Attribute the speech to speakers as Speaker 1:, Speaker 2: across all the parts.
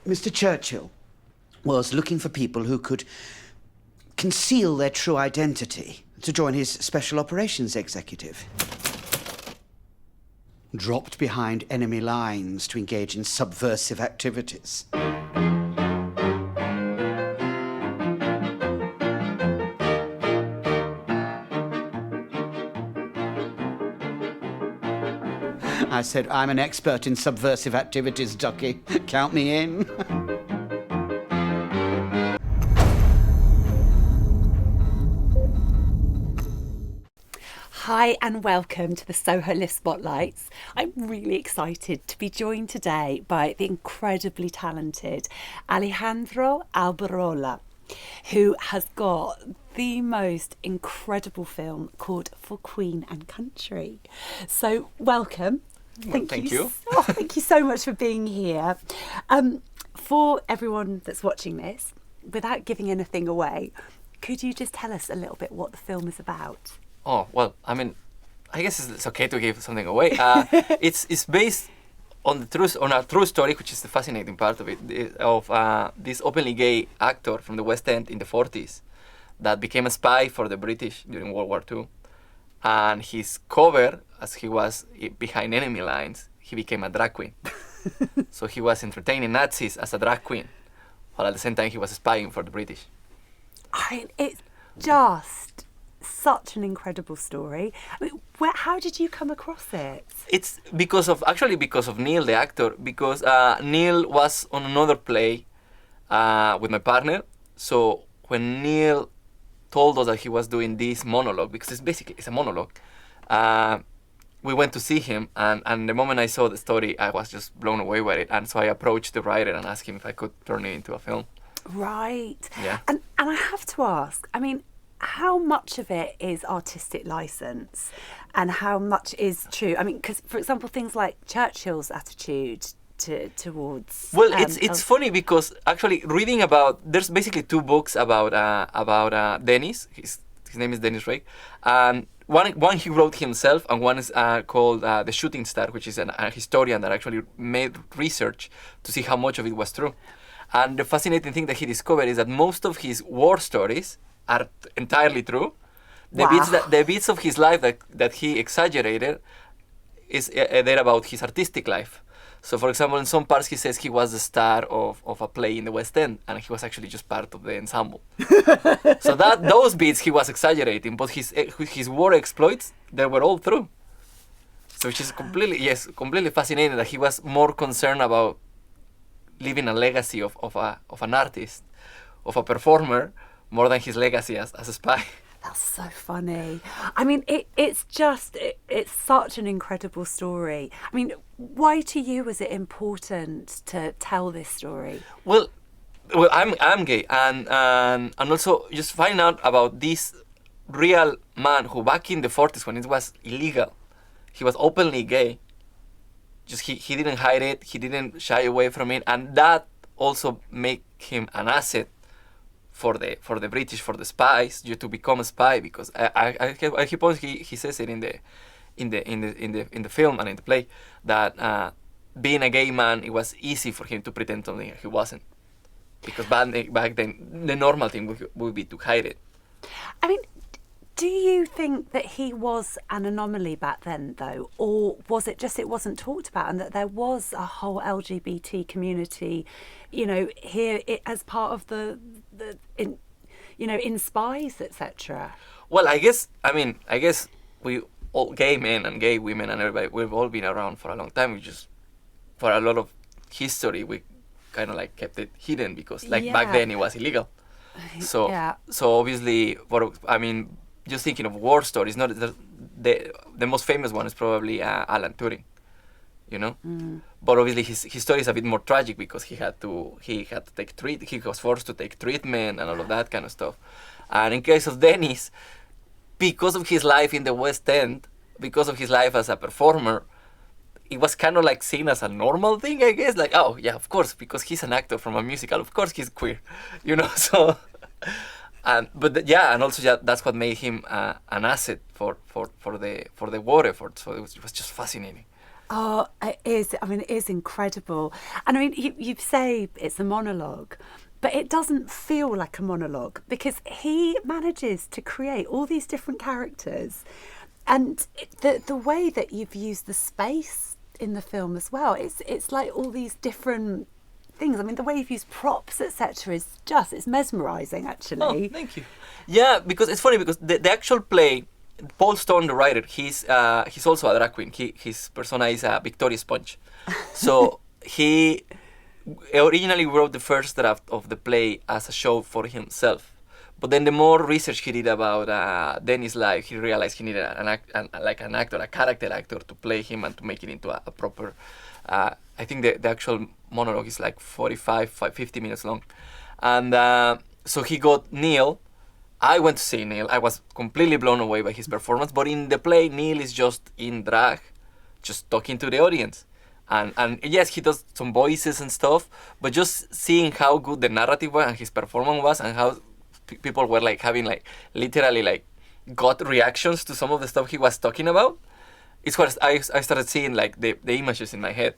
Speaker 1: Mr. Churchill was looking for people who could conceal their true identity to join his Special Operations Executive. Dropped behind enemy lines to engage in subversive activities. I said, I'm an expert in subversive activities, Ducky. Count me in.
Speaker 2: Hi and welcome to the SohoLIFF Spotlights. I'm really excited to be joined today by the incredibly talented Alejandro Ayala, who has got the most incredible film called For Queen and Country. So welcome.
Speaker 3: Thank you.
Speaker 2: Thank you so much for being here. For everyone that's watching this, without giving anything away, could you just tell us a little bit what the film is about?
Speaker 3: Oh, well, I mean, I guess it's okay to give something away. It's based on a true story, which is the fascinating part of it, of this openly gay actor from the West End in the 40s that became a spy for the British during World War II. And his cover, as he was behind enemy lines, he became a drag queen. So he was entertaining Nazis as a drag queen, while at the same time he was spying for the British.
Speaker 2: I mean, it's just such an incredible story. I mean, how did you come across it?
Speaker 3: It's because of Neil, the actor, because Neil was on another play with my partner. So when Neil told us that he was doing this monologue, because it's a monologue, we went to see him, and the moment I saw the story, I was just blown away by it. And so I approached the writer and asked him if I could turn it into a film.
Speaker 2: Right.
Speaker 3: Yeah.
Speaker 2: And I have to ask, I mean, how much of it is artistic license and how much is true? I mean, because, for example, things like Churchill's attitude towards...
Speaker 3: Well, it's funny because actually reading about... There's basically two books about Dennis. His name is Dennis Ray. And one he wrote himself, and one is called The Shooting Star, which is a historian that actually made research to see how much of it was true. And the fascinating thing that he discovered is that most of his war stories are entirely true. The bits of his life that he exaggerated is they're about his artistic life. So, for example, in some parts he says he was the star of a play in the West End, and he was actually just part of the ensemble. So those bits he was exaggerating, but his war exploits, they were all true. So, which is completely fascinating that he was more concerned about leaving a legacy of an artist, of a performer, more than his legacy as a spy.
Speaker 2: That's so funny. I mean, it's such an incredible story. I mean, why to you was it important to tell this story?
Speaker 3: Well, I'm gay, and also just find out about this real man who back in the 40s, when it was illegal, he was openly gay. Just he didn't hide it, he didn't shy away from it, and that also make him an asset for the British, for the spies, to become a spy, because he says it in the film and in the play that being a gay man, it was easy for him to pretend something he wasn't, because back then the normal thing would be to hide it.
Speaker 2: I mean, do you think that he was an anomaly back then, though, or was it just it wasn't talked about, and that there was a whole LGBT community, here as part of in spies, etc.?
Speaker 3: Well, I guess we all, gay men and gay women and everybody, we've all been around for a long time. We just, for a lot of history, we kind of like kept it hidden because back then it was illegal. So obviously, just thinking of war stories, not the most famous one is probably Alan Turing, But obviously his story is a bit more tragic because he was forced to take treatment and all of that kind of stuff. And in case of Dennis, because of his life in the West End, because of his life as a performer, it was kind of like seen as a normal thing, I guess. Like, oh yeah, of course, because he's an actor from a musical, of course he's queer, So, and also that's what made him an asset for the war effort. So it was just fascinating.
Speaker 2: Oh, it is. I mean, it is incredible. And I mean, you say it's a monologue, but it doesn't feel like a monologue because he manages to create all these different characters. And the way that you've used the space in the film as well, it's like all these different things. I mean, the way you've used props, etc., it's mesmerising, actually.
Speaker 3: Oh, thank you. Yeah, because it's funny because the actual play, Paul Stone, the writer, he's also a drag queen. His persona is a Victoria Sponge. So he originally wrote the first draft of the play as a show for himself. But then the more research he did about Dennis' life, he realized he needed a character actor to play him and to make it into a proper... I think the actual monologue is like 50 minutes long. And so he got Neil. I went to see Neil. I was completely blown away by his performance. But in the play, Neil is just in drag, just talking to the audience. And yes, he does some voices and stuff, but just seeing how good the narrative was and his performance was and how people were like having like literally like gut reactions to some of the stuff he was talking about, it's what I started seeing like the images in my head.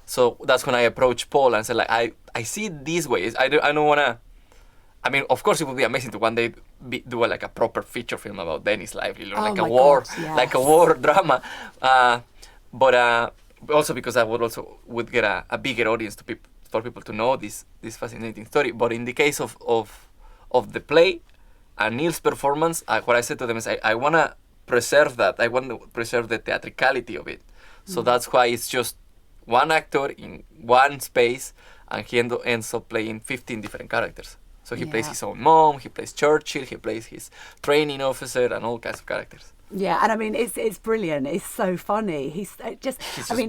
Speaker 3: So that's when I approached Paul and said like, I see it these ways. I don't want to... I mean, of course, it would be amazing to one day do like a proper feature film about Dennis' life, like a war, like a war drama. But also because I would get a bigger audience for people to know this fascinating story. But in the case of the play and Neil's performance, what I said to them is I want to preserve that. I want to preserve the theatricality of it. So that's why it's just one actor in one space, and he ends up playing 15 different characters. So he plays his own mom, he plays Churchill, he plays his training officer, and all kinds of characters.
Speaker 2: Yeah, and I mean, it's brilliant. It's so funny. He's just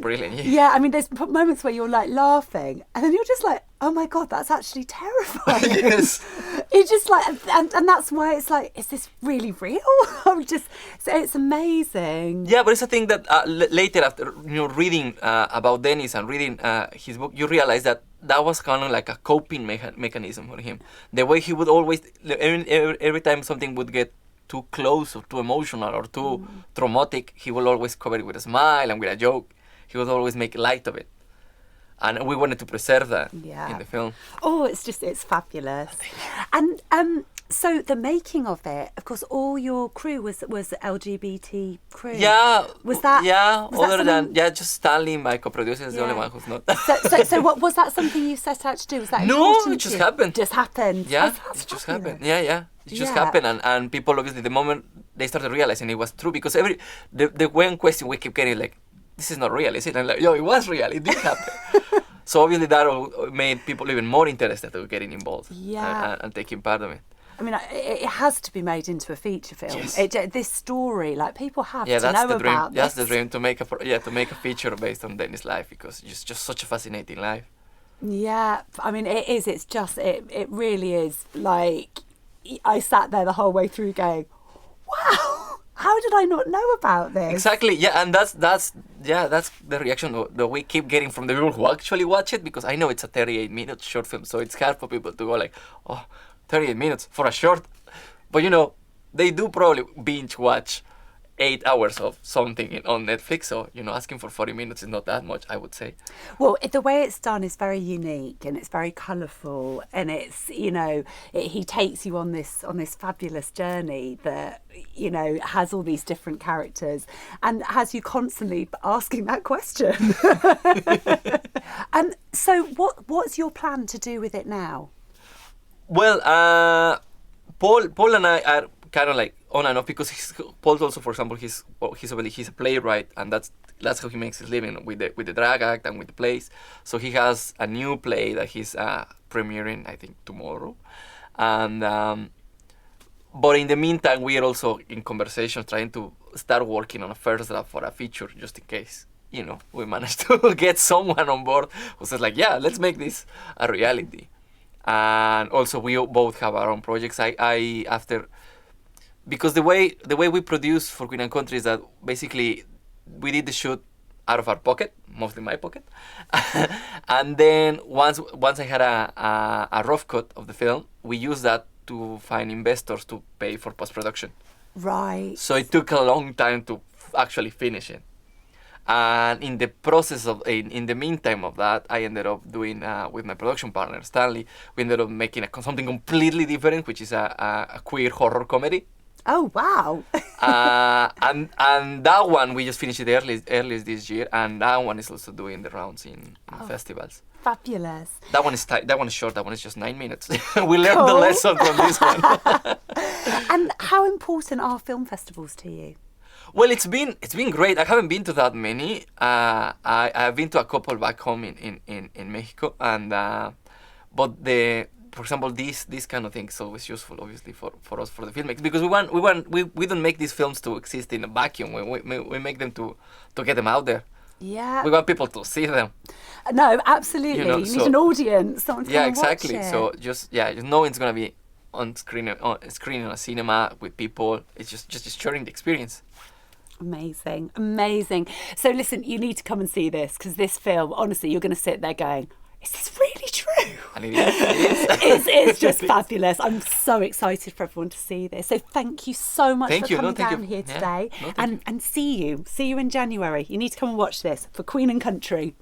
Speaker 3: brilliant.
Speaker 2: Yeah, I mean, there's moments where you're like laughing, and then you're just like, oh my God, that's actually terrifying.
Speaker 3: Yes.
Speaker 2: It's just like, and that's why it's like, is this really real? It's amazing.
Speaker 3: Yeah, but it's a thing that later, after reading about Dennis and reading his book, you realize that was kind of like a coping mechanism for him. The way he would always, every time something would get too close or too emotional or too traumatic, he will always cover it with a smile and with a joke. He would always make light of it. And we wanted to preserve that in the film.
Speaker 2: Oh, it's fabulous. And so the making of it, of course, all your crew was LGBT crew.
Speaker 3: Yeah.
Speaker 2: Was that?
Speaker 3: Yeah.
Speaker 2: Was
Speaker 3: other than just Stanley, my co-producer, is the only one who's not.
Speaker 2: So what was that? Something you set out to do? Was that
Speaker 3: no?
Speaker 2: important
Speaker 3: It just
Speaker 2: to you?
Speaker 3: happened.
Speaker 2: Just happened.
Speaker 3: Yeah,
Speaker 2: Oh,
Speaker 3: it just
Speaker 2: fabulous.
Speaker 3: happened. Yeah. It just happened, and people obviously the moment they started realizing it was true, because the one question we keep getting like, this is not real, is it? And like, yo, it was real. It did happen. So obviously that made people even more interested in getting involved and taking part of it.
Speaker 2: I mean, it has to be made into a feature film.
Speaker 3: Yes.
Speaker 2: This story, like, people have to
Speaker 3: that's
Speaker 2: know
Speaker 3: the dream.
Speaker 2: about this.
Speaker 3: That's the dream, to make a feature based on Dennis' life, because it's just such a fascinating life.
Speaker 2: Yeah, I mean, it is. It's just, it really is. Like, I sat there the whole way through going, wow, how did I not know about this?
Speaker 3: Exactly, yeah, and that's the reaction that we keep getting from the people who actually watch it, because I know it's a 38-minute short film, so it's hard for people to go like, oh, 38 minutes for a short. But they do probably binge watch 8 hours of something on Netflix, so asking for 40 minutes is not that much, I would say.
Speaker 2: Well, the way it's done is very unique, and it's very colourful, and it's he takes you on this fabulous journey that has all these different characters and has you constantly asking that question. And so what's your plan to do with it now?
Speaker 3: Well, Paul and I are kind of like on and off, because Paul also, for example, he's a playwright, and that's how he makes his living with the drag act and with the plays. So he has a new play that he's premiering, I think, tomorrow, and but in the meantime, we are also in conversations trying to start working on a first draft for a feature, just in case we manage to get someone on board who says like, yeah, let's make this a reality. And also we both have our own projects. Because the way we produce for Queen and Country is that basically we did the shoot out of our pocket, mostly my pocket, and then once I had a rough cut of the film, we used that to find investors to pay for post-production.
Speaker 2: Right.
Speaker 3: So it took a long time to actually finish it. And in the process of, in the meantime of that, I ended up doing with my production partner Stanley. We ended up making something completely different, which is a queer horror comedy.
Speaker 2: Oh, wow.
Speaker 3: And that one we just finished it earliest this year, and that one is also doing the rounds in festivals.
Speaker 2: Fabulous.
Speaker 3: That one is that one is short. That one is just 9 minutes. We learned the lesson from this one.
Speaker 2: And how important are film festivals to you?
Speaker 3: Well, it's been great. I haven't been to that many. I've been to a couple back home in Mexico, and but for example, this kind of thing is always useful, obviously, for us, for the filmmakers, because we don't make these films to exist in a vacuum. We make them to get them out there.
Speaker 2: Yeah.
Speaker 3: We want people to see them.
Speaker 2: No, absolutely. You need an audience, someone to come and
Speaker 3: exactly.
Speaker 2: watch it.
Speaker 3: So just knowing it's gonna be on screen in a cinema with people, it's just sharing the experience.
Speaker 2: Amazing, amazing. So listen, you need to come and see this, because this film, honestly, you're going to sit there going, is this really true?
Speaker 3: And it is.
Speaker 2: It's just fabulous. I'm so excited for everyone to see this. So thank you so much for coming down here today. And see you in January. You need to come and watch this for Queen and Country.